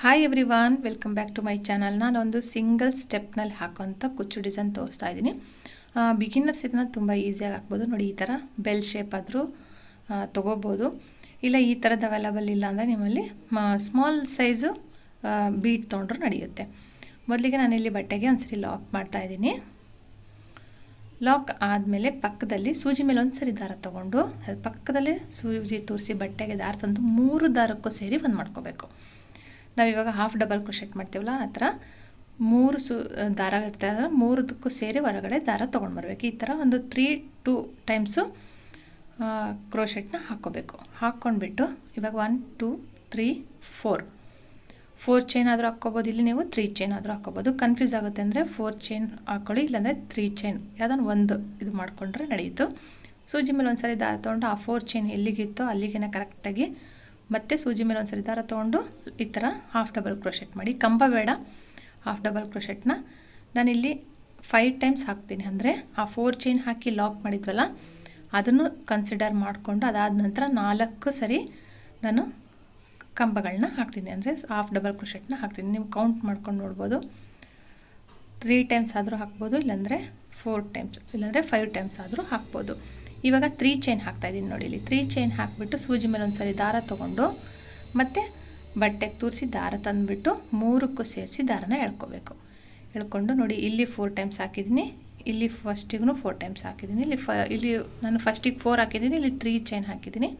Hi everyone, welcome back to my channel. ನಾನೊಂದು single ಸ್ಟೆಪ್ನಲ್ಲಿ ಹಾಕೋಂಥ ಕುಚ್ಚು ಡಿಸೈನ್ ತೋರಿಸ್ತಾ ಇದ್ದೀನಿ. ಬಿಗಿನರ್ಸ್ ಇದನ್ನು ತುಂಬ ಈಸಿಯಾಗಿ ಹಾಕ್ಬೋದು. ನೋಡಿ, ಈ ಥರ ಬೆಲ್ ಶೇಪ್ ಆದರೂ ತೊಗೋಬೋದು. ಇಲ್ಲ ಈ ಥರದ್ದು ಅವೈಲಬಲ್ ಇಲ್ಲ ಅಂದರೆ ನಿಮ್ಮಲ್ಲಿ ಸ್ಮಾಲ್ ಸೈಜು ಬೀಟ್ ತೊಗೊಂಡ್ರೂ ನಡೆಯುತ್ತೆ. ಮೊದಲಿಗೆ ನಾನಿಲ್ಲಿ ಬಟ್ಟೆಗೆ ಒಂದ್ಸರಿ ಲಾಕ್ ಮಾಡ್ತಾಯಿದ್ದೀನಿ. ಲಾಕ್ ಆದಮೇಲೆ ಪಕ್ಕದಲ್ಲಿ ಸೂಜಿ ಮೇಲೆ ಒಂದ್ಸರಿ ದಾರ ತೊಗೊಂಡು ಅದು ಪಕ್ಕದಲ್ಲೇ ಸೂಜಿ ತೋರಿಸಿ ಬಟ್ಟೆಗೆ ದಾರ ತಂದು 3 ದಾರಕ್ಕೂ ಸೇರಿ ಒಂದು ಮಾಡ್ಕೋಬೇಕು. ನಾವಿವಾಗ ಹಾಫ್ ಡಬಲ್ ಕ್ರೋಶೆಟ್ ಮಾಡ್ತೀವಲ್ಲ, ಆ ಥರ 3 ದಾರ ಇರ್ತಾರೆ, 3ದಕ್ಕೂ ಸೇರಿ ಹೊರಗಡೆ ದಾರ ತೊಗೊಂಡು ಬರಬೇಕು. ಈ ಥರ ಒಂದು 3-2 ಟೈಮ್ಸು ಕ್ರೋಶೆಟ್ನ ಹಾಕ್ಕೋಬೇಕು. ಹಾಕ್ಕೊಂಡ್ಬಿಟ್ಟು ಇವಾಗ 1 2 3 4 ಚೈನ್ ಆದರೂ ಹಾಕ್ಕೋಬೋದು. ಇಲ್ಲಿ ನೀವು 3 ಚೈನ್ ಆದರೂ ಹಾಕ್ಕೋಬೋದು. ಕನ್ಫ್ಯೂಸ್ ಆಗುತ್ತೆ ಅಂದರೆ 4 ಚೈನ್ ಹಾಕ್ಕೊಳ್ಳಿ, ಇಲ್ಲಾಂದರೆ 3 ಚೈನ್ ಯಾವುದನ್ನು ಒಂದು ಇದು ಮಾಡಿಕೊಂಡ್ರೆ ನಡೆಯಿತು. ಸೂಜಿ ಮೇಲೆ ಒಂದ್ಸರಿ ದಾರ ತೊಗೊಂಡು ಆ 4 ಚೈನ್ ಎಲ್ಲಿಗಿತ್ತೋ ಅಲ್ಲಿಗೆ ಕರೆಕ್ಟಾಗಿ ಮತ್ತು ಸೂಜಿ ಮೇಲೆ ಒಂದ್ಸರಿ ದಾರ ತೊಗೊಂಡು ಈ ಥರ ಹಾಫ್ ಡಬಲ್ ಕ್ರೋಶೆಟ್ ಮಾಡಿ. ಕಂಬ ಬೇಡ, ಹಾಫ್ ಡಬಲ್ ಕ್ರೋಶೆಟ್ನ ನಾನಿಲ್ಲಿ 5 ಟೈಮ್ಸ್ ಹಾಕ್ತೀನಿ. ಅಂದರೆ ಆ 4 ಚೈನ್ ಹಾಕಿ ಲಾಕ್ ಮಾಡಿದ್ವಲ್ಲ ಅದನ್ನು ಕನ್ಸಿಡರ್ ಮಾಡಿಕೊಂಡು ಅದಾದ ನಂತರ 4 ಸರಿ ನಾನು ಕಂಬಗಳನ್ನ ಹಾಕ್ತೀನಿ, ಅಂದರೆ ಹಾಫ್ ಡಬಲ್ ಕ್ರೋಶೆಟ್ನ ಹಾಕ್ತೀನಿ. ನೀವು ಕೌಂಟ್ ಮಾಡ್ಕೊಂಡು ನೋಡ್ಬೋದು. 3 ಟೈಮ್ಸ್ ಆದರೂ ಹಾಕ್ಬೋದು, ಇಲ್ಲಾಂದರೆ 4 ಟೈಮ್ಸ್, ಇಲ್ಲಾಂದರೆ 5 ಟೈಮ್ಸ್ ಆದರೂ ಹಾಕ್ಬೋದು. ಇವಾಗ 3 ಚೈನ್ ಹಾಕ್ತಾಯಿದ್ದೀನಿ. ನೋಡಿ, ಇಲ್ಲಿ 3 ಚೈನ್ ಹಾಕಿಬಿಟ್ಟು ಸೂಜಿ ಮೇಲೆ ಒಂದ್ಸರಿ ದಾರ ತೊಗೊಂಡು ಮತ್ತು ಬಟ್ಟೆಗೆ ತೂರಿಸಿ ದಾರ ತಂದುಬಿಟ್ಟು 3ಕ್ಕೂ ಸೇರಿಸಿ ದಾರನ ಎಳ್ಕೋಬೇಕು. ಎಳ್ಕೊಂಡು ನೋಡಿ, ಇಲ್ಲಿ 4 ಟೈಮ್ಸ್ ಹಾಕಿದ್ದೀನಿ, ಇಲ್ಲಿ ಫಸ್ಟಿಗೂ 4 ಟೈಮ್ಸ್ ಹಾಕಿದ್ದೀನಿ. ಇಲ್ಲಿ ನಾನು ಫಸ್ಟಿಗೆ 4 ಹಾಕಿದ್ದೀನಿ, ಇಲ್ಲಿ 3 ಚೈನ್ ಹಾಕಿದ್ದೀನಿ.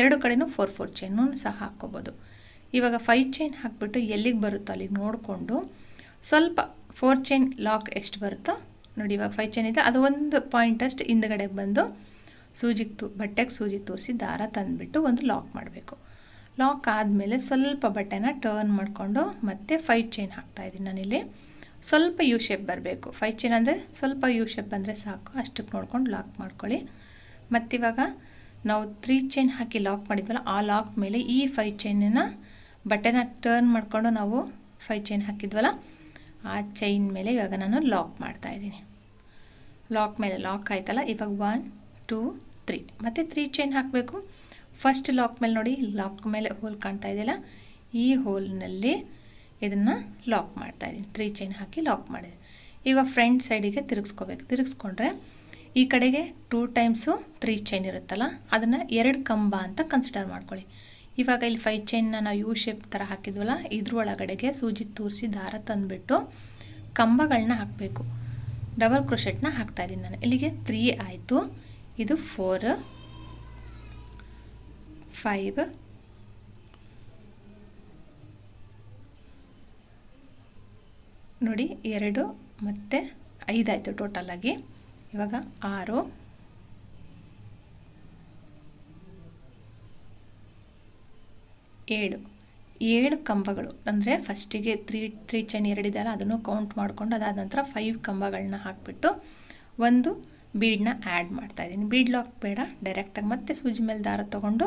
2 ಕಡೆಯೂ 4 ಚೈನು ಸಹ ಹಾಕ್ಕೋಬೋದು. ಇವಾಗ 5 ಚೈನ್ ಹಾಕಿಬಿಟ್ಟು ಎಲ್ಲಿಗೆ ಬರುತ್ತೋ ಅಲ್ಲಿಗೆ ನೋಡಿಕೊಂಡು ಸ್ವಲ್ಪ 4 ಚೈನ್ ಲಾಕ್ ಎಷ್ಟು ಬರುತ್ತೋ ನೋಡಿ, ಇವಾಗ 5 ಚೈನ್ ಇದೆ, ಅದು ಒಂದು ಪಾಯಿಂಟಷ್ಟು ಹಿಂದ್ಗಡೆಗೆ ಬಂದು ಬಟ್ಟೆಗೆ ಸೂಜಿ ತೋರಿಸಿ ದಾರ ತಂದುಬಿಟ್ಟು ಒಂದು ಲಾಕ್ ಮಾಡಬೇಕು. ಲಾಕ್ ಆದಮೇಲೆ ಸ್ವಲ್ಪ ಬಟ್ಟೆನ ಟರ್ನ್ ಮಾಡಿಕೊಂಡು ಮತ್ತೆ 5 ಚೈನ್ ಹಾಕ್ತಾಯಿದ್ದೀನಿ. ನಾನಿಲ್ಲಿ ಸ್ವಲ್ಪ ಯು ಶೇಪ್ ಬರಬೇಕು. 5 ಚೈನ್ ಅಂದರೆ ಸ್ವಲ್ಪ ಯು ಶೇಪ್ ಬಂದರೆ ಸಾಕು, ಅಷ್ಟಕ್ಕೆ ನೋಡ್ಕೊಂಡು ಲಾಕ್ ಮಾಡ್ಕೊಳ್ಳಿ. ಮತ್ತಿವಾಗ ನಾವು 3 ಚೈನ್ ಹಾಕಿ ಲಾಕ್ ಮಾಡಿದ್ವಲ್ಲ, ಆ ಲಾಕ್ ಮೇಲೆ ಈ 5 ಚೈನನ್ನ ಬಟ್ಟೆನ ಟರ್ನ್ ಮಾಡಿಕೊಂಡು ನಾವು 5 ಚೈನ್ ಹಾಕಿದ್ವಲ್ಲ ಆ ಚೈನ್ ಮೇಲೆ ಇವಾಗ ನಾನು ಲಾಕ್ ಮಾಡ್ತಾಯಿದ್ದೀನಿ. ಲಾಕ್ ಮೇಲೆ ಲಾಕ್ ಆಯ್ತಲ್ಲ, ಇವಾಗ 1 2 3 ಮತ್ತು 3 ಚೈನ್ ಹಾಕಬೇಕು. ಫಸ್ಟ್ ಲಾಕ್ ಮೇಲೆ ನೋಡಿ, ಲಾಕ್ ಮೇಲೆ ಹೋಲ್ ಕಾಣ್ತಾ ಇದೆಯಲ್ಲ, ಈ ಹೋಲ್ನಲ್ಲಿ ಇದನ್ನು ಲಾಕ್ ಮಾಡ್ತಾಯಿದ್ದೀನಿ. 3 ಚೈನ್ ಹಾಕಿ ಲಾಕ್ ಮಾಡಿದೆ. ಈಗ ಫ್ರಂಟ್ ಸೈಡಿಗೆ ತಿರುಗಿಸ್ಕೋಬೇಕು. ತಿರುಗಿಸ್ಕೊಂಡ್ರೆ ಈ ಕಡೆಗೆ 2 ಟೈಮ್ಸು 3 ಚೈನ್ ಇರುತ್ತಲ್ಲ, ಅದನ್ನು 2 ಕಂಬ ಅಂತ ಕನ್ಸಿಡರ್ ಮಾಡ್ಕೊಳ್ಳಿ. ಇವಾಗ ಇಲ್ಲಿ 5 ಚೈನ್ನ ನಾವು ಯು ಶೇಪ್ ಥರ ಹಾಕಿದ್ವಲ್ಲ, ಇದ್ರ ಒಳಗಡೆಗೆ ಸೂಜಿ ತೂರಿಸಿ ದಾರ ತಂದುಬಿಟ್ಟು ಕಂಬಗಳನ್ನ ಹಾಕಬೇಕು. ಡಬಲ್ ಕ್ರೋಶೆಟ್ನ ಹಾಕ್ತಾಯಿದ್ದೀನಿ ನಾನು. ಇಲ್ಲಿಗೆ 3 ಆಯಿತು. ಇದು 4 5 ನೋಡಿ, 2 ಮತ್ತು 5 ಆಯಿತು ಟೋಟಲಾಗಿ. ಇವಾಗ 6 7 ಕಂಬಗಳು, ಅಂದರೆ ಫಸ್ಟಿಗೆ 3 ಚೈನ್ 2 ಇದೆಯಲ್ಲ ಅದನ್ನು ಕೌಂಟ್ ಮಾಡಿಕೊಂಡು ಅದಾದ ನಂತರ 5 ಕಂಬಗಳನ್ನ ಹಾಕಿಬಿಟ್ಟು ಒಂದು ಬೀಡನ್ನ ಆ್ಯಡ್ ಮಾಡ್ತಾಯಿದ್ದೀನಿ. ಬೀಡ್ ಲಾಕ್ ಬೇಡ, ಡೈರೆಕ್ಟಾಗಿ ಮತ್ತೆ ಸೂಜಿ ಮೇಲೆ ದಾರ ತೊಗೊಂಡು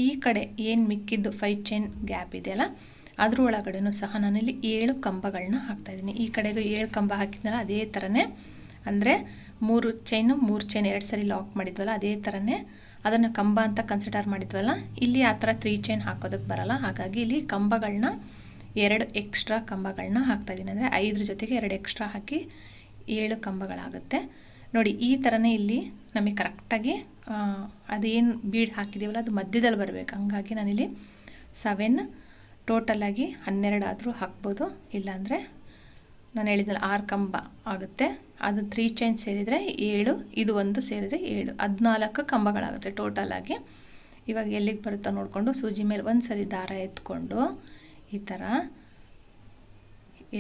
ಈ ಕಡೆ ಏನು ಮಿಕ್ಕಿದ್ದು 5 ಚೈನ್ ಗ್ಯಾಪ್ ಇದೆಯಲ್ಲ ಅದ್ರ ಒಳಗಡೆನೂ ಸಹ ನಾನಿಲ್ಲಿ 7 ಕಂಬಗಳನ್ನ ಹಾಕ್ತಾಯಿದ್ದೀನಿ. ಈ ಕಡೆಗೂ 7 ಕಂಬ ಹಾಕಿದ್ನಲ್ಲ ಅದೇ ಥರನೇ, ಅಂದರೆ 3 ಚೈನು 3 ಚೈನ್ 2 ಸರಿ ಲಾಕ್ ಮಾಡಿದ್ವಲ್ಲ ಅದೇ ಥರನೇ ಅದನ್ನು ಕಂಬ ಅಂತ ಕನ್ಸಿಡರ್ ಮಾಡಿದ್ವಲ್ಲ, ಇಲ್ಲಿ ಆ ಥರ 3 ಚೈನ್ ಹಾಕೋದಕ್ಕೆ ಬರಲ್ಲ. ಹಾಗಾಗಿ ಇಲ್ಲಿ ಕಂಬಗಳನ್ನ 2 ಎಕ್ಸ್ಟ್ರಾ ಕಂಬಗಳನ್ನ ಹಾಕ್ತಾಯಿದ್ದೀನಿ. ಅಂದರೆ 5 ಜೊತೆಗೆ 2 ಎಕ್ಸ್ಟ್ರಾ ಹಾಕಿ 7 ಕಂಬಗಳಾಗುತ್ತೆ. ನೋಡಿ, ಈ ಥರನೇ ಇಲ್ಲಿ ನಮಗೆ ಕರೆಕ್ಟಾಗಿ ಅದೇನು ಬೀಡ್ ಹಾಕಿದ್ದೀವಲ್ಲ ಅದು ಮಧ್ಯದಲ್ಲಿ ಬರಬೇಕು. ಹಂಗಾಗಿ ನಾನಿಲ್ಲಿ 7 ಟೋಟಲಾಗಿ 12 ಆದರೂ ಹಾಕ್ಬೋದು, ಇಲ್ಲಾಂದರೆ ನಾನು ಹೇಳಿದ್ನಲ್ಲ 6 ಕಂಬ ಆಗುತ್ತೆ. ಅದು 3 ಚೈನ್ ಸೇರಿದರೆ 7, ಇದು ಒಂದು ಸೇರಿದರೆ 7, 14 ಕಂಬಗಳಾಗುತ್ತೆ ಟೋಟಲಾಗಿ. ಇವಾಗ ಎಲ್ಲಿಗೆ ಬರುತ್ತೋ ನೋಡಿಕೊಂಡು ಸೂಜಿ ಮೇಲೆ ಒಂದು ಸರಿ ದಾರ ಎತ್ಕೊಂಡು ಈ ಥರ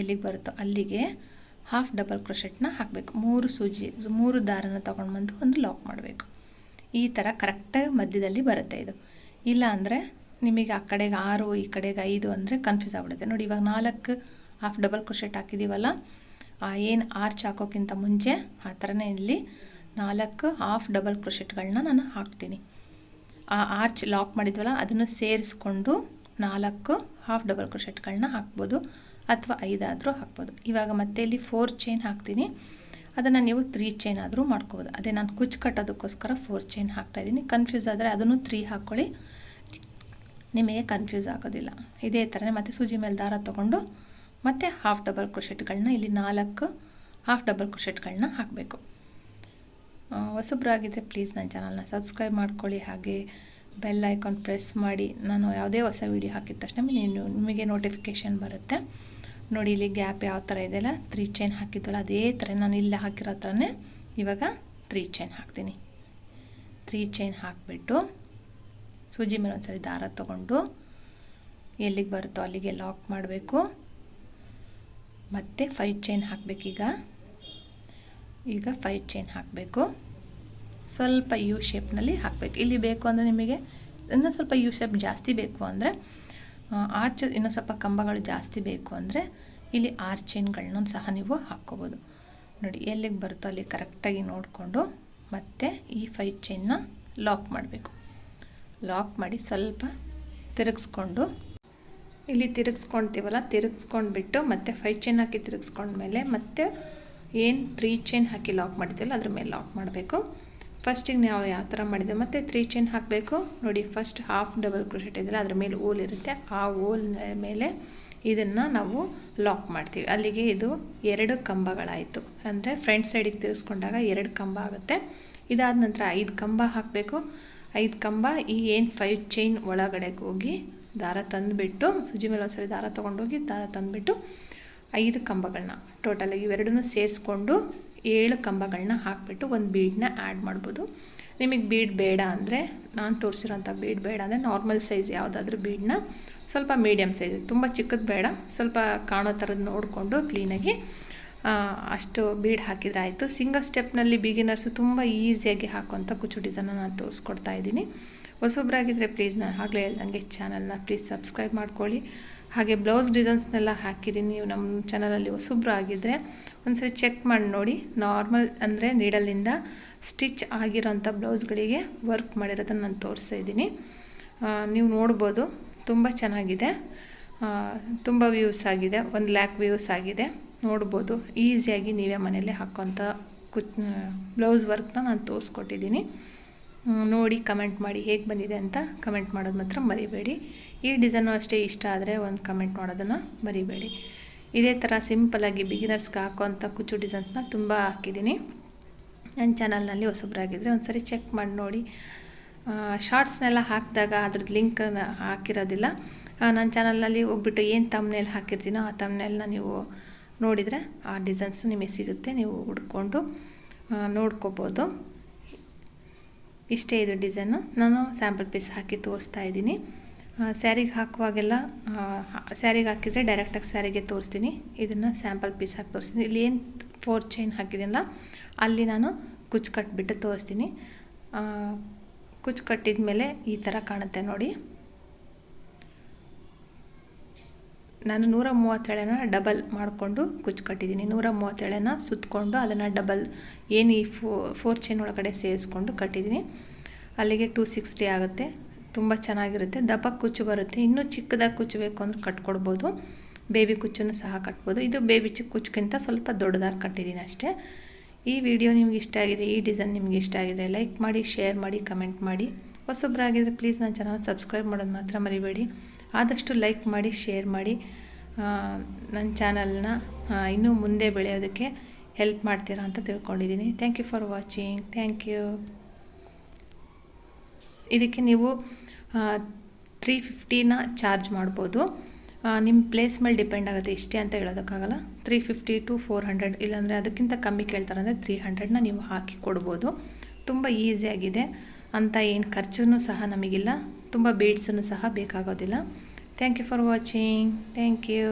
ಎಲ್ಲಿಗೆ ಬರುತ್ತೋ ಅಲ್ಲಿಗೆ ಹಾಫ್ ಡಬಲ್ ಕ್ರೋಶೆಟ್ನ ಹಾಕಬೇಕು. 3 ದಾರನ ತೊಗೊಂಡು ಬಂದು ಒಂದು ಲಾಕ್ ಮಾಡಬೇಕು. ಈ ಥರ ಕರೆಕ್ಟಾಗಿ ಮಧ್ಯದಲ್ಲಿ ಬರುತ್ತೆ ಇದು. ಇಲ್ಲ ಅಂದರೆ ನಿಮಗೆ ಆ ಕಡೆಗೆ 6 ಈ ಕಡೆಗೆ 5 ಅಂದರೆ ಕನ್ಫ್ಯೂಸ್ ಆಗಿಬಿಡುತ್ತೆ. ನೋಡಿ, ಇವಾಗ 4 ಹಾಫ್ ಡಬಲ್ ಕ್ರೋಶೆಟ್ ಹಾಕಿದ್ದೀವಲ್ಲ, ಏನು ಆರ್ಚ್ ಹಾಕೋಕ್ಕಿಂತ ಮುಂಚೆ ಆ ಥರನೇ ಇಲ್ಲಿ 4 ಹಾಫ್ ಡಬಲ್ ಕ್ರೋಶೆಟ್ಗಳನ್ನ ನಾನು ಹಾಕ್ತೀನಿ. ಆ ಆರ್ಚ್ ಲಾಕ್ ಮಾಡಿದ್ವಲ್ಲ ಅದನ್ನು ಸೇರಿಸ್ಕೊಂಡು 4 ಹಾಫ್ ಡಬಲ್ ಕ್ರೋಶೆಟ್ಗಳನ್ನ ಹಾಕ್ಬೋದು, ಅಥವಾ 5 ಆದರೂ ಹಾಕ್ಬೋದು. ಇವಾಗ ಮತ್ತೆ ಇಲ್ಲಿ 4 ಚೈನ್ ಹಾಕ್ತೀನಿ, ಅದನ್ನು ನೀವು 3 ಚೈನ್ ಆದರೂ ಮಾಡ್ಕೋಬೋದು. ಅದೇ ನಾನು ಕುಚ್ಚು ಕಟ್ಟೋದಕ್ಕೋಸ್ಕರ 4 ಚೈನ್ ಹಾಕ್ತಾಯಿದ್ದೀನಿ. ಕನ್ಫ್ಯೂಸ್ ಆದರೆ ಅದನ್ನು 3 ಹಾಕ್ಕೊಳ್ಳಿ, ನಿಮಗೆ ಕನ್ಫ್ಯೂಸ್ ಆಗೋದಿಲ್ಲ. ಇದೇ ಥರನೇ ಮತ್ತು ಸೂಜಿ ಮೇಲೆ ದಾರ ತೊಗೊಂಡು ಮತ್ತು ಹಾಫ್ ಡಬಲ್ ಕ್ರೋಶೆಟ್ಗಳನ್ನ ಇಲ್ಲಿ 4 ಹಾಫ್ ಡಬಲ್ ಕ್ರೋಶೆಟ್ಗಳನ್ನ ಹಾಕಬೇಕು. ಹೊಸಬ್ರಾಗಿದ್ದರೆ ಪ್ಲೀಸ್ ನನ್ನ ಚಾನಲ್ನ ಸಬ್ಸ್ಕ್ರೈಬ್ ಮಾಡ್ಕೊಳ್ಳಿ, ಹಾಗೆ ಬೆಲ್ ಐಕಾನ್ ಪ್ರೆಸ್ ಮಾಡಿ. ನಾನು ಯಾವುದೇ ಹೊಸ ವೀಡಿಯೋ ಹಾಕಿದ ತಕ್ಷಣ ನಿಮಗೆ ನೋಟಿಫಿಕೇಷನ್ ಬರುತ್ತೆ. ನೋಡಿ ಇಲ್ಲಿ ಗ್ಯಾಪ್ ಯಾವ ಥರ ಇದೆಯಲ್ಲ, 3 ಚೈನ್ ಹಾಕಿದ್ದಲ್ಲ ಅದೇ ಥರ ನಾನು ಇಲ್ಲಿ ಹಾಕಿರೋ ಥರನೇ ಇವಾಗ 3 ಚೈನ್ ಹಾಕ್ತೀನಿ. 3 ಚೈನ್ ಹಾಕಿಬಿಟ್ಟು ಸೂಜಿ ಮೇಲೆ ಒಂದ್ಸರಿ ದಾರ ತೊಗೊಂಡು ಎಲ್ಲಿಗೆ ಬರುತ್ತೋ ಅಲ್ಲಿಗೆ ಲಾಕ್ ಮಾಡಬೇಕು. ಮತ್ತು 5 ಚೈನ್ ಹಾಕಬೇಕೀಗ. ಈಗ 5 ಚೈನ್ ಹಾಕಬೇಕು. ಸ್ವಲ್ಪ ಯು ಶೇಪ್ನಲ್ಲಿ ಹಾಕಬೇಕು. ಇಲ್ಲಿ ಬೇಕು ಅಂದರೆ ನಿಮಗೆ ಇನ್ನೂ ಸ್ವಲ್ಪ ಯು ಶೇಪ್ ಜಾಸ್ತಿ ಬೇಕು ಅಂದರೆ ಆರ್ಚ್, ಇನ್ನೂ ಸ್ವಲ್ಪ ಕಂಬಗಳು ಜಾಸ್ತಿ ಬೇಕು ಅಂದರೆ ಇಲ್ಲಿ 6 ಚೈನ್ಗಳನ್ನೂ ಸಹ ನೀವು ಹಾಕ್ಕೋಬೋದು. ನೋಡಿ ಎಲ್ಲಿಗೆ ಬರುತ್ತೋ ಅಲ್ಲಿ ಕರೆಕ್ಟಾಗಿ ನೋಡಿಕೊಂಡು ಮತ್ತೆ ಈ 5 ಚೈನ್ನ ಲಾಕ್ ಮಾಡಬೇಕು. ಲಾಕ್ ಮಾಡಿ ಸ್ವಲ್ಪ ತಿರುಗಿಸ್ಕೊಂಡು, ಇಲ್ಲಿ ತಿರುಗಿಸ್ಕೊಳ್ತೀವಲ್ಲ, ತಿರುಗಿಸ್ಕೊಂಡ್ಬಿಟ್ಟು ಮತ್ತೆ 5 ಚೈನ್ ಹಾಕಿ ತಿರುಗಿಸ್ಕೊಂಡ್ಮೇಲೆ ಮತ್ತೆ ಏನು 3 ಚೈನ್ ಹಾಕಿ ಲಾಕ್ ಮಾಡಿದ್ದೀವಲ್ಲ ಅದ್ರ ಮೇಲೆ ಲಾಕ್ ಮಾಡಬೇಕು. ಫಸ್ಟಿಗೆ ನಾವು ಯಾವ ಥರ ಮಾಡಿದ್ದೆ ಮತ್ತು 3 ಚೈನ್ ಹಾಕಬೇಕು. ನೋಡಿ ಫಸ್ಟ್ ಹಾಫ್ ಡಬಲ್ ಕ್ರೋಶೆಟ್ ಇದೆಯಲ್ಲ ಅದ್ರ ಮೇಲೆ ಓಲ್ ಇರುತ್ತೆ, ಆ ಓಲ್ ಮೇಲೆ ಇದನ್ನು ನಾವು ಲಾಕ್ ಮಾಡ್ತೀವಿ. ಅಲ್ಲಿಗೆ ಇದು 2 ಕಂಬಗಳಾಯಿತು. ಅಂದರೆ ಫ್ರಂಟ್ ಸೈಡಿಗೆ ತಿರುಗಿಸ್ಕೊಂಡಾಗ 2 ಕಂಬ ಆಗುತ್ತೆ. ಇದಾದ ನಂತರ 5 ಕಂಬ ಹಾಕಬೇಕು. 5 ಕಂಬ ಈ ಏನು 5 ಚೈನ್ ಒಳಗಡೆಗೆ ಹೋಗಿ ದಾರ ತಂದುಬಿಟ್ಟು, ಸೂಜಿ ಮೇಲೆ ಒಂದ್ಸರಿ ದಾರ ತೊಗೊಂಡೋಗಿ ದಾರ ತಂದುಬಿಟ್ಟು 5 ಕಂಬಗಳನ್ನ ಟೋಟಲಾಗಿ ಇವೆರಡನ್ನೂ ಸೇರಿಸ್ಕೊಂಡು 7 ಕಂಬಗಳನ್ನ ಹಾಕಿಬಿಟ್ಟು ಒಂದು ಬೀಡನ್ನ ಆ್ಯಡ್ ಮಾಡ್ಬೋದು. ನಿಮಗೆ ಬೀಡ್ ಬೇಡ ಅಂದರೆ, ನಾನು ತೋರಿಸಿರೋಂಥ ಬೀಡ್ ಬೇಡ ಅಂದರೆ ನಾರ್ಮಲ್ ಸೈಜ್ ಯಾವುದಾದ್ರೂ ಬೀಡನ್ನ ಸ್ವಲ್ಪ ಮೀಡಿಯಮ್ ಸೈಜ್, ತುಂಬ ಚಿಕ್ಕದು ಬೇಡ, ಸ್ವಲ್ಪ ಕಾಣೋ ಥರದ್ದು ನೋಡಿಕೊಂಡು ಕ್ಲೀನಾಗಿ ಅಷ್ಟು ಬೀಡ್ ಹಾಕಿದರೆ ಆಯಿತು. ಸಿಂಗಲ್ ಸ್ಟೆಪ್ನಲ್ಲಿ ಬಿಗಿನರ್ಸು ತುಂಬ ಈಸಿಯಾಗಿ ಹಾಕುವಂಥ ಕುಚ್ಚು ಡಿಸೈನ್ನ ನಾನು ತೋರಿಸ್ಕೊಡ್ತಾ ಇದ್ದೀನಿ. ಹೊಸೊಬ್ಬರಾಗಿದ್ದರೆ ಪ್ಲೀಸ್ ನಾನು ಆಗಲೇ ಹೇಳ್ದಂಗೆ ಚಾನಲ್ನ ಪ್ಲೀಸ್ ಸಬ್ಸ್ಕ್ರೈಬ್ ಮಾಡ್ಕೊಳ್ಳಿ. ಹಾಗೆ ಬ್ಲೌಸ್ ಡಿಸೈನ್ಸ್ನೆಲ್ಲ ಹಾಕಿದ್ದೀನಿ. ನೀವು ನಮ್ಮ ಚಾನಲಲ್ಲಿ ಹೊಸೊಬ್ಬರು ಆಗಿದ್ದರೆ ಒಂದ್ಸರಿ ಚೆಕ್ ಮಾಡಿ ನೋಡಿ. ನಾರ್ಮಲ್ ಅಂದರೆ ನೀಡಲಿಂದ ಸ್ಟಿಚ್ ಆಗಿರೋಂಥ ಬ್ಲೌಸ್ಗಳಿಗೆ ವರ್ಕ್ ಮಾಡಿರೋದನ್ನು ನಾನು ತೋರಿಸ್ತಾ ಇದ್ದೀನಿ. ನೀವು ನೋಡ್ಬೋದು, ತುಂಬ ಚೆನ್ನಾಗಿದೆ, ತುಂಬ ವ್ಯೂಸ್ ಆಗಿದೆ, 1 ಲ್ಯಾಕ್ ವ್ಯೂಸ್ ಆಗಿದೆ. ನೋಡ್ಬೋದು, ಈಸಿಯಾಗಿ ನೀವೇ ಮನೆಯಲ್ಲೇ ಹಾಕೋಂಥ ಬ್ಲೌಸ್ ವರ್ಕ್ನ ನಾನು ತೋರಿಸ್ಕೊಟ್ಟಿದ್ದೀನಿ. ನೋಡಿ ಕಮೆಂಟ್ ಮಾಡಿ ಹೇಗೆ ಬಂದಿದೆ ಅಂತ ಕಮೆಂಟ್ ಮಾಡೋದು ಮಾತ್ರ ಮರಿಬೇಡಿ. ಈ ಡಿಸೈನು ಅಷ್ಟೇ ಇಷ್ಟ ಆದರೆ ಒಂದು ಕಮೆಂಟ್ ಮಾಡೋದನ್ನು ಮರಿಬೇಡಿ. ಇದೇ ಥರ ಸಿಂಪಲಾಗಿ ಬಿಗಿನರ್ಸ್ಗೆ ಹಾಕೋಂಥ ಕುಚ್ಚು ಡಿಸೈನ್ಸ್ನ ತುಂಬ ಹಾಕಿದ್ದೀನಿ ನನ್ನ ಚಾನಲ್ನಲ್ಲಿ. ಹೊಸಬ್ರಾಗಿದ್ದರೆ ಒಂದು ಸರಿ ಚೆಕ್ ಮಾಡಿ ನೋಡಿ. ಶಾರ್ಟ್ಸ್ನೆಲ್ಲ ಹಾಕಿದಾಗ ಅದ್ರದ್ದು ಲಿಂಕನ್ನು ಹಾಕಿರೋದಿಲ್ಲ. ನನ್ನ ಚಾನಲ್ನಲ್ಲಿ ಹೋಗ್ಬಿಟ್ಟು ಏನು ತಮ್ನೇಲ್ ಹಾಕಿರ್ತೀನೋ ಆ ತಮ್ನೇಲ್ನ ನೀವು ನೋಡಿದರೆ ಆ ಡಿಸೈನ್ಸು ನಿಮಗೆ ಸಿಗುತ್ತೆ, ನೀವು ಹುಡ್ಕೊಂಡು ನೋಡ್ಕೋಬೋದು. ಇಷ್ಟೇ ಇದು ಡಿಸೈನು. ನಾನು ಸ್ಯಾಂಪಲ್ ಪೀಸ್ ಹಾಕಿ ತೋರಿಸ್ತಾ ಇದ್ದೀನಿ. ಸ್ಯಾರಿಗೆ ಹಾಕುವಾಗೆಲ್ಲ ಸ್ಯಾರಿಗೆ ಹಾಕಿದರೆ ಡೈರೆಕ್ಟಾಗಿ ಸ್ಯಾರಿಗೆ ತೋರಿಸ್ತೀನಿ. ಇದನ್ನು ಸ್ಯಾಂಪಲ್ ಪೀಸ್ ಹಾಕಿ ತೋರಿಸ್ತೀನಿ. ಇಲ್ಲಿ ಏನು 4 ಚೈನ್ ಹಾಕಿದ್ದೀನಲ್ಲ ಅಲ್ಲಿ ನಾನು ಕುಚ್ಚು ಕಟ್ಟಿಬಿಟ್ಟು ತೋರಿಸ್ತೀನಿ. ಕುಚ್ಚು ಕಟ್ಟಿದ ಮೇಲೆ ಈ ಥರ ಕಾಣುತ್ತೆ ನೋಡಿ. ನಾನು 130 ಎಳೆನ ಡಬಲ್ ಮಾಡಿಕೊಂಡು ಕುಚ್ಚು ಕಟ್ಟಿದ್ದೀನಿ. 130 ಎಳೆನ ಸುತ್ತಕೊಂಡು ಅದನ್ನು ಡಬಲ್ ಏನು ಈ 4 ಚೈನ್ ಒಳಗಡೆ ಸೇರಿಸ್ಕೊಂಡು ಕಟ್ಟಿದ್ದೀನಿ. ಅಲ್ಲಿಗೆ 260 ಆಗುತ್ತೆ. ತುಂಬ ಚೆನ್ನಾಗಿರುತ್ತೆ, ದಪ್ಪ ಕುಚ್ಚು ಬರುತ್ತೆ. ಇನ್ನೂ ಚಿಕ್ಕದಾಗಿ ಕುಚ್ಚು ಬೇಕು ಅಂದರೆ ಕಟ್ಕೊಡ್ಬೋದು, ಬೇಬಿ ಕುಚ್ಚನ್ನು ಸಹ ಕಟ್ಬೋದು. ಇದು ಬೇಬಿ ಚಿಕ್ಕ ಕುಚ್ಚಿಗಿಂತ ಸ್ವಲ್ಪ ದೊಡ್ಡದಾಗಿ ಕಟ್ಟಿದ್ದೀನಿ ಅಷ್ಟೇ. ಈ ವಿಡಿಯೋ ನಿಮ್ಗೆ ಇಷ್ಟ ಆಗಿದೆ, ಈ ಡಿಸೈನ್ ನಿಮಗೆ ಇಷ್ಟ ಆಗಿದೆ, ಲೈಕ್ ಮಾಡಿ, ಶೇರ್ ಮಾಡಿ, ಕಮೆಂಟ್ ಮಾಡಿ. ಹೊಸಬ್ರಾಗಿದ್ದರೆ ಪ್ಲೀಸ್ ನನ್ನ ಚಾನಲ್ ಸಬ್ಸ್ಕ್ರೈಬ್ ಮಾಡೋದು ಮಾತ್ರ ಮರಿಬೇಡಿ. ಆದಷ್ಟು ಲೈಕ್ ಮಾಡಿ, ಶೇರ್ ಮಾಡಿ. ನನ್ನ ಚಾನಲ್ನ ಇನ್ನೂ ಮುಂದೆ ಬೆಳೆಯೋದಕ್ಕೆ ಹೆಲ್ಪ್ ಮಾಡ್ತೀರಾ ಅಂತ ತಿಳ್ಕೊಂಡಿದ್ದೀನಿ. Thank you for watching. Thank you. ಇದಕ್ಕೆ ನೀವು 350ನ ಚಾರ್ಜ್ ಮಾಡ್ಬೋದು. ನಿಮ್ಮ ಪ್ಲೇಸ್ ಮೇಲೆ ಡಿಪೆಂಡ್ ಆಗುತ್ತೆ, ಇಷ್ಟೇ ಅಂತ ಹೇಳೋದಕ್ಕಾಗಲ್ಲ. 350 to 400, ಇಲ್ಲಾಂದರೆ ಅದಕ್ಕಿಂತ ಕಮ್ಮಿ ಕೇಳ್ತಾರೆ ಅಂದರೆ 300ನ ನೀವು ಹಾಕಿ ಕೊಡ್ಬೋದು. ತುಂಬ ಈಸಿಯಾಗಿದೆ ಅಂತ ಏನು ಖರ್ಚೂ ಸಹ ನಮಗಿಲ್ಲ, ತುಂಬ ಬೀಡ್ಸನ್ನು ಸಹ ಬೇಕಾಗೋದಿಲ್ಲ. Thank you for watching. Thank you.